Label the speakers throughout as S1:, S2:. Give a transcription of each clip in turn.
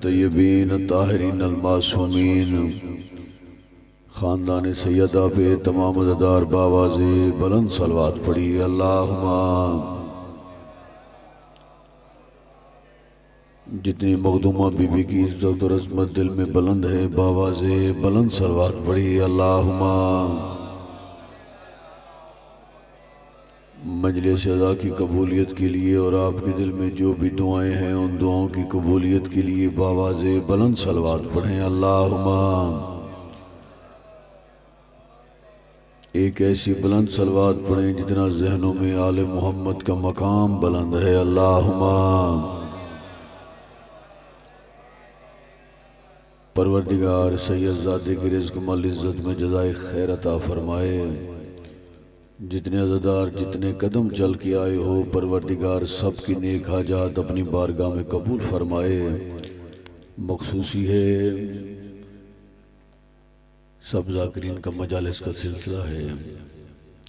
S1: طیبین طاہرین المعصومین خاندان سیدہ پہ تمام عزادار باواز بلند صلوات پڑھی۔ اللہم جتنی مخدومہ بی بی کی عزت اور عظمت دل میں بلند ہے باواز بلند صلوات پڑھی۔ اللہم مجلس ادا کی قبولیت کے لیے اور آپ کے دل میں جو بھی دعائیں ہیں ان دعاؤں کی قبولیت کے لیے باواز بلند صلوات پڑھیں۔ اللہم ایک ایسی بلند صلوات پڑھیں جتنا ذہنوں میں آل محمد کا مقام بلند ہے۔ اللہم پروردگار سید زادے کی رزق مال عزت میں جزائے خیر عطا فرمائے۔ جتنے عزادار جتنے قدم چل کے آئے ہو پروردگار سب کی نیک حاجات اپنی بارگاہ میں قبول فرمائے۔ مخصوصی ہے سب ذاکرین کا مجالس کا سلسلہ ہے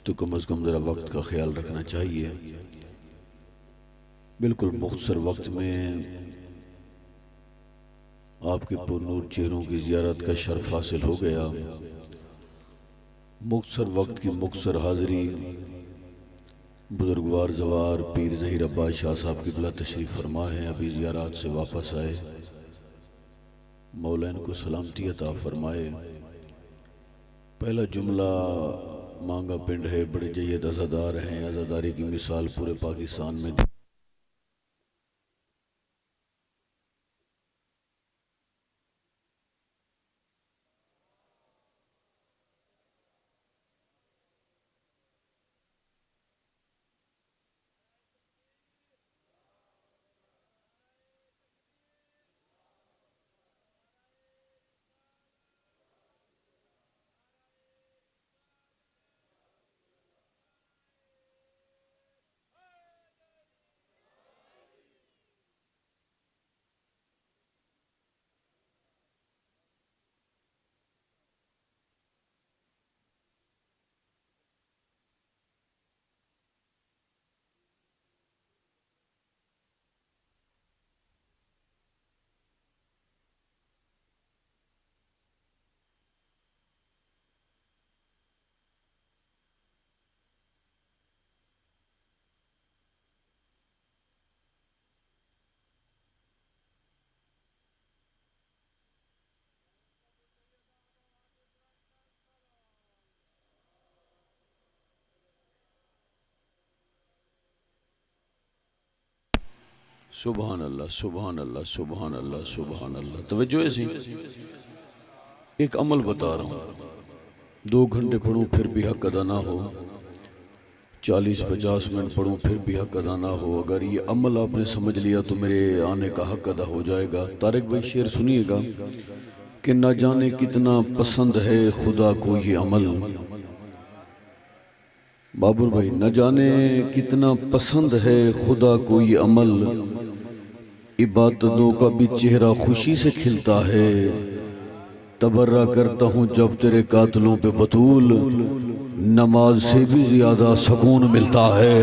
S1: تو کم از کم ذرا وقت کا خیال رکھنا چاہیے۔ بالکل مختصر وقت میں آپ کے پرنور چہروں کی زیارت کا شرف حاصل ہو گیا۔ مختصر وقت کی مختصر حاضری بزرگوار زوار پیر ظہیر عباس شاہ صاحب کی بلا تشریف فرما ہے، ابھی زیارات سے واپس آئے، مولین کو سلامتی عطا فرمائے۔ پہلا جملہ مانگا پنڈ ہے، بڑے جید عزادار ہیں، عزاداری کی مثال پورے پاکستان میں سبحان اللہ سبحان اللہ سبحان اللہ سبحان اللہ۔ توجہ ایسی ایک عمل بتا رہا ہوں، 2 گھنٹے پڑھوں پھر بھی حق ادا نہ ہو، 40-50 منٹ پڑھوں پھر بھی حق ادا نہ ہو، اگر یہ عمل آپ نے سمجھ لیا تو میرے آنے کا حق ادا ہو جائے گا۔ طارق بھائی شعر سنیے گا کہ نہ جانے کتنا پسند ہے خدا کو یہ عمل، بابر بھائی نہ جانے کتنا پسند ہے خدا کو یہ عمل، عبادتوں کا بھی چہرہ خوشی سے کھلتا ہے، تبرہ کرتا ہوں جب تیرے قاتلوں پہ بطول، نماز سے بھی زیادہ سکون ملتا ہے۔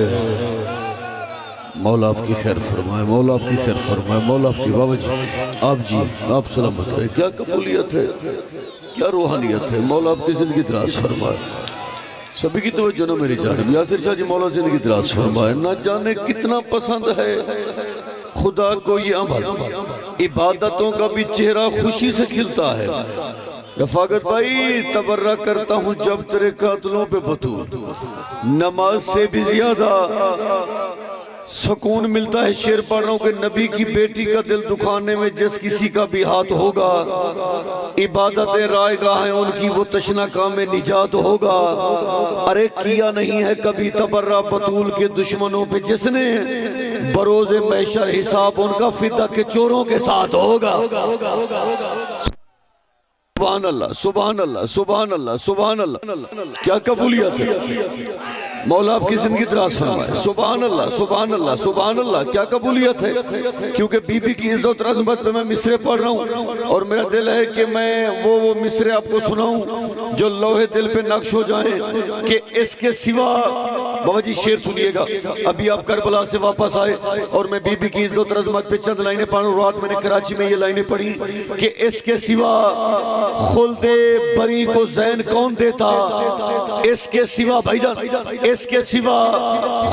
S1: مولا آپ کی خیر فرمائے، مولا آپ کی خیر فرمائے، مولا آپ کی بابا جی آپ سلامت ہے، کیا قبولیت ہے، کیا روحانیت ہے، مولا آپ کی زندگی دراز فرمائے۔ سبھی کی توجہ نہ میری جانب، یاسر شاہ جی مولا زندگی دراز فرمائے۔ نہ جانے کتنا پسند ہے خدا کو یہ عمل، عبادتوں کا بھی چہرہ خوشی سے کھلتا ہے، رفاقت بھائی تبرہ کرتا ہوں جب تیرے قاتلوں پہ بطول، نماز سے بھی زیادہ سکون ملتا ہے۔ شعر پڑھ رہا ہوں کہ نبی کی بیٹی کا دل دکھانے میں جس کسی کا بھی ہاتھ ہوگا، عبادتیں رائے گاہ ہیں ان کی وہ تشنہ کام میں نجات ہوگا۔ ارے کیا نہیں ہے کبھی تبرہ بطول کے دشمنوں پہ جس نے، بروز محشر حساب ان کا فدہ کے چوروں کے ساتھ ہوگا۔ سبحان اللہ سبحان اللہ سبحان اللہ سبحان اللہ، کیا قبولیت ہے، مولا آپ کی زندگی دراز فرمائے۔ سبحان اللہ سبحان اللہ سبحان اللہ، کیا قبولیت ہے، کیونکہ بی بی کی عزت اور عظمت میں مصرے پڑھ رہا ہوں اور میرا دل ہے کہ میں وہ مصرے آپ کو سناؤں جو لوہے دل پہ نقش ہو جائیں کہ اس کے سوا بابا جی شعر سنیے گا. ابھی آپ کربلا سے واپس آئے اور میں بی بی کی عزت اور عظمت پہ چند لائنیں پڑھوں. رات میں نے کراچی میں یہ لائنیں پڑھی کہ اس کے سوا خلد بری کو زین کون دیتا, اس کے سوا بھائی جان اس کے سوا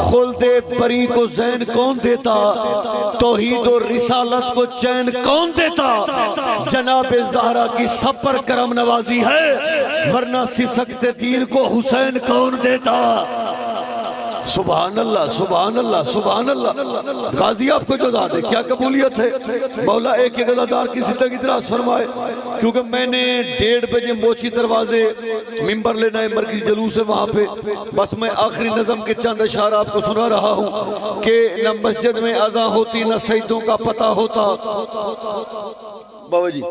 S1: خلد بری کو زین کون دیتا, توحید و رسالت کو چین کون دیتا, جناب زہرا کی سب پر کرم نوازی ہے ورنہ سسکتے دین کو حسین کون دیتا. سبحان اللہ سبحان اللہ سبحان اللہ. غازی آپ کو جو داد ہے کیا قبولیت ہے. مولا ایک ایک عزادار کی زندگی دراز فرمائے. کیونکہ میں نے 1:30 بجے موچی دروازے ممبر لینا ہے, مرکزی جلوس ہے وہاں پہ. بس میں آخری نظم کے چند اشعار آپ کو سنا رہا ہوں کہ نہ مسجد میں اذان ہوتی نہ سجدوں کا پتہ ہوتا. بابا جی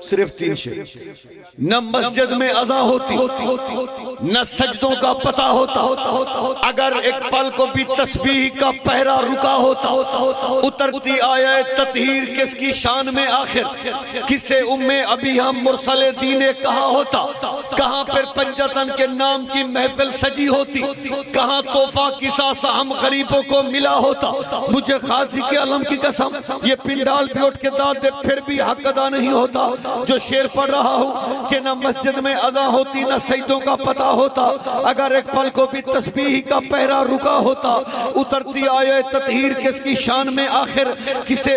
S1: صرف 3 شعر. نہ مسجد میں اذان ہوتی نہ سجدوں کا پتہ ہوتا, اگر ایک پل کو بھی تسبیح کا پہرا رکا ہوتا, اترتی آیت تطہیر کس کی شان میں آخر, کسے ابھی ہم مرسل دین کہا ہوتا, کہاں پر پنجتن کے نام کی محفل سجی ہوتی, کہاں توفہ کسا سا ہم غریبوں کو ملا ہوتا. مجھے خاصی کے علم کی قسم یہ پنڈال بھی اٹھ کے داد دے پھر بھی حق ادا نہیں ہوتا. جو شعر پڑھ رہا ہوں کہ نہ مسجد میں اذان ہوتی نہ سجدوں کا پتہ ہوتا, اگر ایک پل کو بھی تسبیح کا پہرا رکا ہوتا, اترتی آیت تطہیر کس کی شان میں آخر, کسے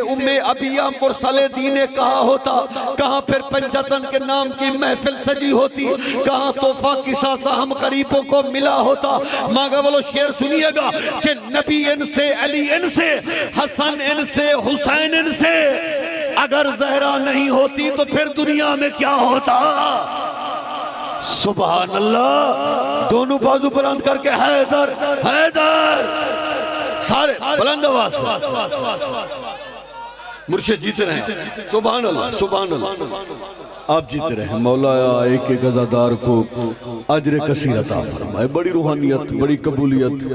S1: ابیہ مرسل دین کہا ہوتا, کہاں پھر پنجتن کے نام کی محفل سجی ہوتی, کہاں توفہ کسا سا ہم غریبوں کو ملا ہوتا. مانگا بولو شعر سنیے گا کہ نبی ان سے, علی ان سے, حسن ان سے, حسین ان سے, اگر زہرا نہیں ہوتی تو پھر دنیا میں کیا ہوتا. سبحان اللہ. دونوں بازو بلند کر کے حیدر حیدر سارے بلند آواز مرشد جیتے رہیں. سبحان اللہ سبحان اللہ. آپ جیتے رہیں. مولا ایک ایک عزادار کو اجر کثیر عطا فرمائے. بڑی روحانیت بڑی قبولیت.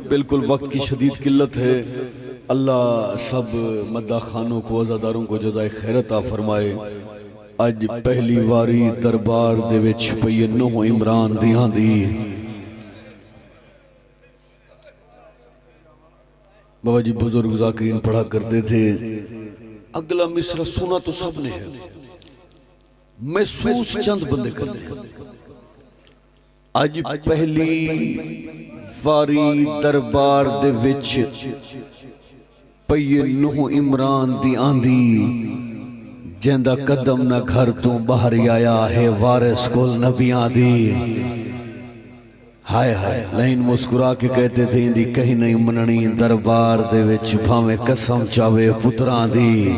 S1: بالکل وقت کی شدید قلت ہے. اللہ سب مداح خانوں کو عزاداروں کو جزائے خیر عطا فرمائے. اج پہلی واری دربار دے وچ پئی نوح عمران دیاں دی. بابا جی بزرگ ذاکرین پڑھا کرتے تھے اگلا مصرع سنا تو سب نے ہے, محسوس چند بندے کرتے ہیں. اج پہلی واری دربار دے وچ پئی نوح عمران دی آندی, جیندہ قدم نہ گھر تو باہر آیا ہے وارث کول نبیاں دی. ہائے ہائے لائن مسکرا کے کہتے تھے اندی کہیں نہیں مننی, دربار دے وچ بھاویں قسم چاوے پتران دی,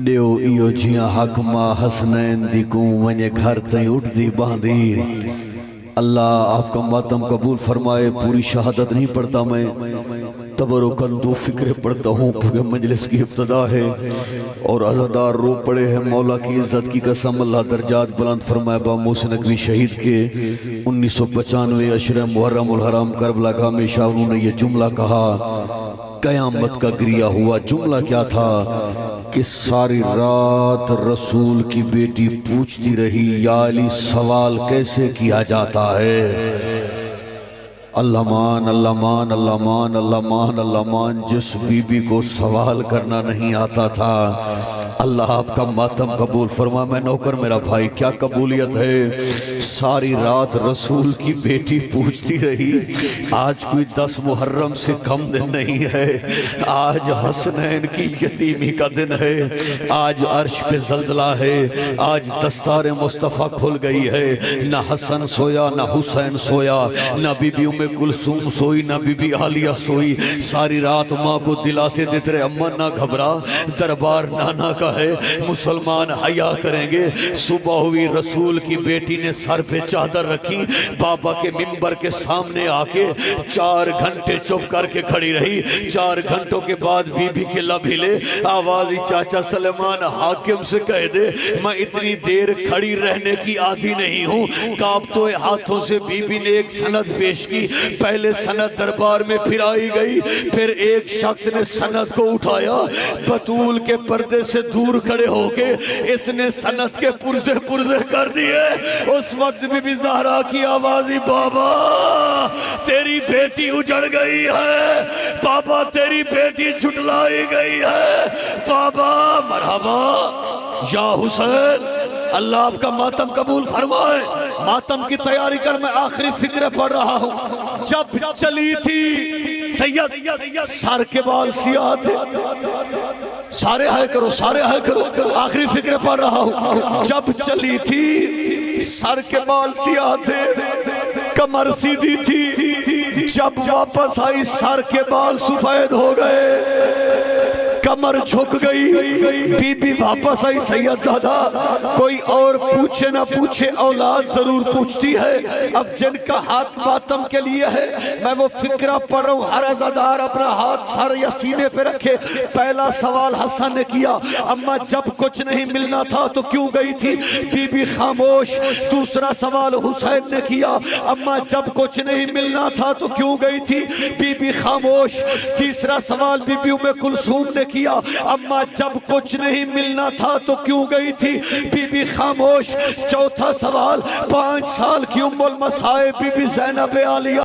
S1: دیو ایو جیاں حکمہ حسنین دی کو ونجے گھر تیں اٹھ دی باندھی. اللہ آپ کا ماتم قبول فرمائے. پوری شہادت نہیں پڑھتا میں, تبرکن 2 فکریں پڑھتا ہوں کیونکہ مجلس کی ابتدا ہے اور عزادار رو پڑے ہیں. مولا کی عزت کی قسم اللہ درجات بلند فرمائے. با محسن نقوی شہید کے 1995 عشر محرم الحرام کربلا گاہ میں شاہ انہوں نے یہ جملہ کہا, قیامت کا گریہ ہوا. جملہ کیا تھا کہ ساری رات رسول کی بیٹی پوچھتی رہی یا علی سوال کیسے کیا جاتا ہے. اللہ مان اللہ مان اللہ مان اللہ مان اللہ مان. جس بی بی کو سوال کرنا نہیں آتا تھا اللہ آپ کا ماتم قبول فرما. میں نوکر میرا بھائی کیا قبولیت ہے. ساری رات رسول کی بیٹی پوچھتی رہی. آج کوئی 10 محرم سے کم دن نہیں ہے, آج حسنین کی یتیمی کا دن ہے, آج عرش پہ زلزلہ ہے, آج دستار مصطفیٰ کھل گئی ہے. نہ حسن سویا نہ حسین سویا, نہ بی بی ام کلثوم سوئی نہ بی بی عالیہ سوئی. ساری رات ماں کو دلاسے دیتے رہے اماں نہ گھبرا, دربار نانا کا ہے, مسلمان حیا کریں گے. صبح ہوئی رسول کی بیٹی نے سر پہ چادر رکھی, بابا کے منبر کے سامنے آ کے 4 گھنٹے چپ کر کے کھڑی رہی. 4 گھنٹوں کے بعد بی بی کے لب ہلے, آوازی چاچا سلیمان حاکم سے کہہ دے میں اتنی دیر کھڑی رہنے کی عادی نہیں ہوں. کانپتے ہاتھوں سے بی بی نے ایک سند پیش کی, پہلے سند دربار میں پھرائی گئی، پھر ایک شخص نے سند کو اٹھایا، بطول کے پردے سے دور کھڑے ہو کے اس نے سند کے پرزے پرزے کر دیے۔ اس وقت بی بی زہرا کی آوازی، بابا تیری بیٹی اجڑ گئی ہے، بابا تیری بیٹی جھٹلائی گئی ہے، بابا مرحبا یا حسین، اللہ آپ کا ماتم قبول فرمائے۔ ماتم کی تیاری کر، میں آخری فکرے پڑھ رہا ہوں۔ جب چلی تھی سید، سر کے بال سیاہ تھے، سارے ہائے کرو، سارے ہائے کرو، آخری فکرے پڑھ رہا ہوں۔ جب چلی تھی سر کے بال سیاہ تھے، کمر سیدھی تھی، جب واپس آئی سر کے بال سفید ہو گئے، کمر جھک گئی، بی بی واپس آئی۔ سیدزادہ کوئی اور پوچھے نہ پوچھے، اولاد ضرور پوچھتی ہے۔ اب جن کا ہاتھ ماتم کے لیے ہے، میں وہ فکرہ پڑھ رہا ہوں، ہر عزادار اپنا ہاتھ سر یا سینے پہ رکھے۔ پہلا سوال حسن نے کیا، اماں جب کچھ نہیں ملنا تھا تو کیوں گئی تھی؟ بی بی خاموش۔ دوسرا سوال حسین نے کیا، اماں جب کچھ نہیں ملنا تھا تو کیوں گئی تھی؟ بی بی خاموش۔ تیسرا سوال بی بی ام کلثوم نے کیا، اماں جب کچھ نہیں ملنا تھا تو کیوں گئی تھی؟ بی بی خاموش۔ چوتھا سوال، 5 سال کی ام المصائب بی بی زینب عالیہ